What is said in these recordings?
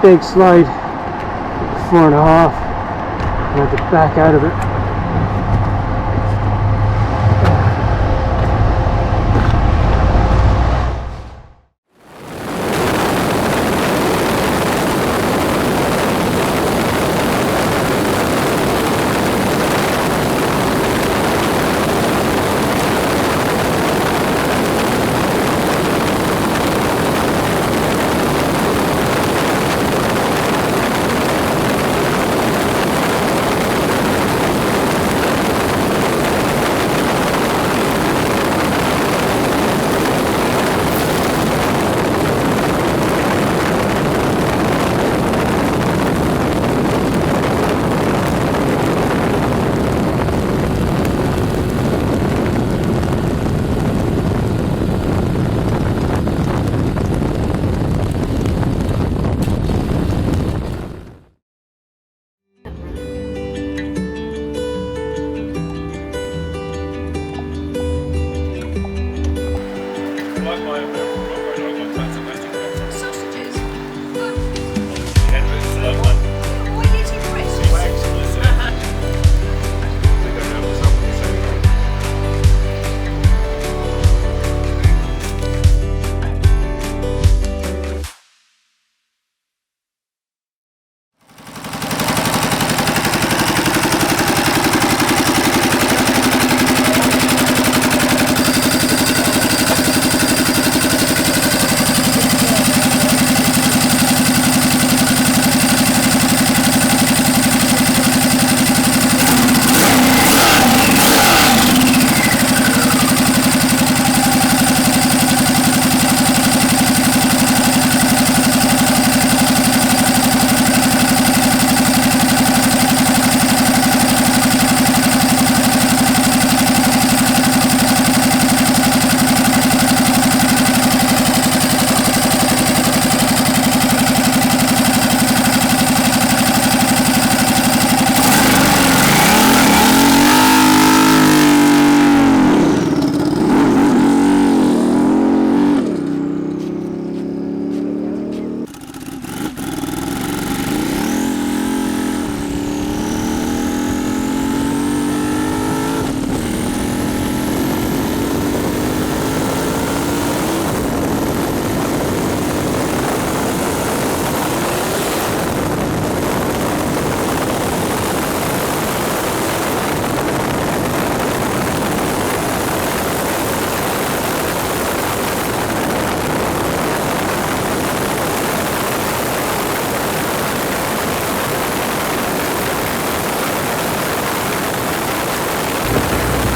big slide, 4.5. I had to back out of it.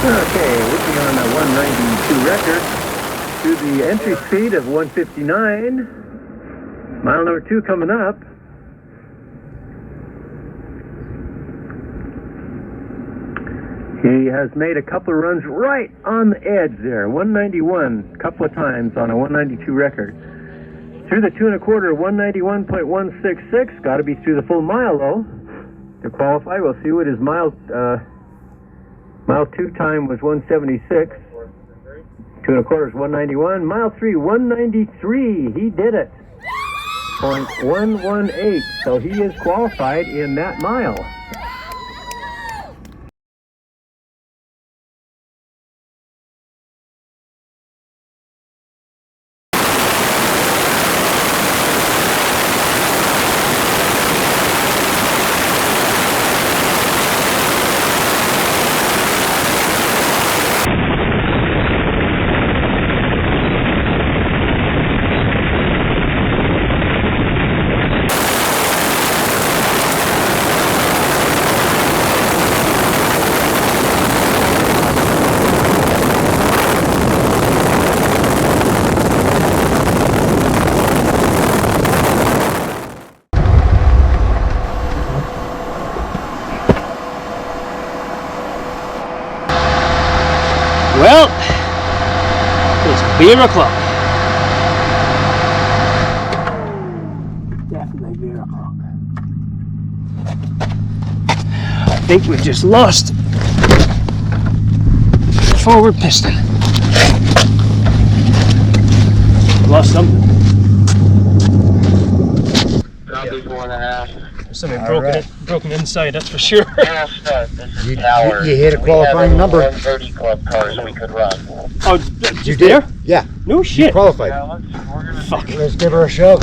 Okay, looking on a 192 record to the entry speed of 159. Mile number 2 coming up. He has made a couple of runs right on the edge there. 191 a couple of times on a 192 record. Through the 2 1/4, 191.166. Got to be through the full mile though to qualify. We'll see what his mile 2 time was 176. 2 1/4 is 191. Mile 3, 193. He did it. 0.118. So he is qualified in that mile. Well, it's beer o'clock. Definitely beer o'clock. I think we've just lost the forward piston. Lost something. There's something broken inside, that's for sure. You hit a qualifying number. 130 club cars we could run. Oh, You you did? there? Yeah. No shit. You qualified. Fuck. Let's give her a shove.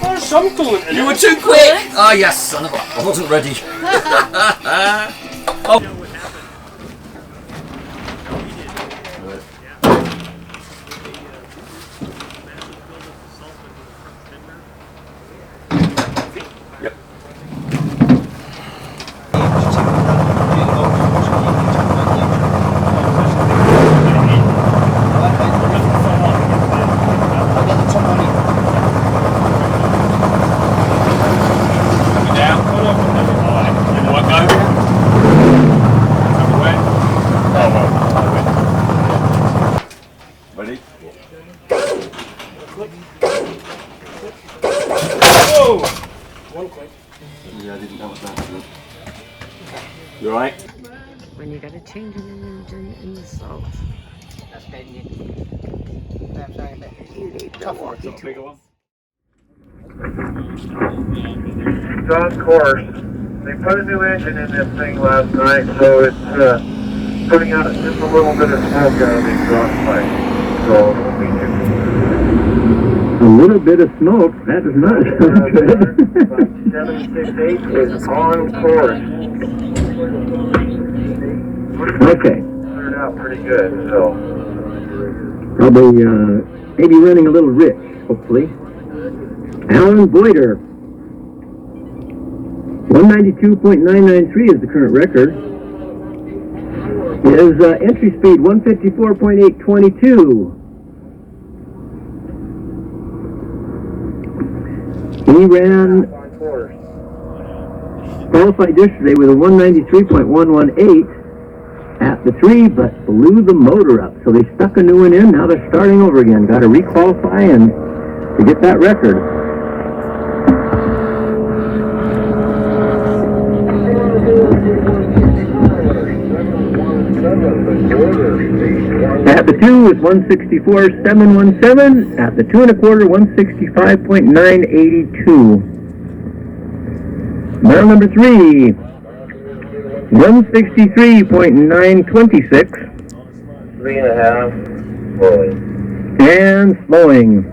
There's some going in. You were too quick! Ah, yes, son of a... I wasn't ready. Oh. Yep. Yeah, I didn't know what that was. You alright? When you got a change in an engine in the salt, you need the walkie tool. It's on course. They put a new engine in this thing last night, so it's putting out just a little bit of smoke out of the exhaust pipe. So it won't be too. A little bit of smoke, that is not good. 768 is on course. Okay. Turned out pretty good, so. Probably, maybe running a little rich, hopefully. Alan Boyder. 192.993 is the current record. His entry speed, 154.822. He ran, qualified yesterday with a 193.118 at the 3, but blew the motor up. So they stuck a new one in. Now they're starting over again. Got to requalify and to get that record. At the 2 is 164.717. At the 2 1/4, 165.982. Barrel number 3, 163.926. 3.5, slowing. And slowing.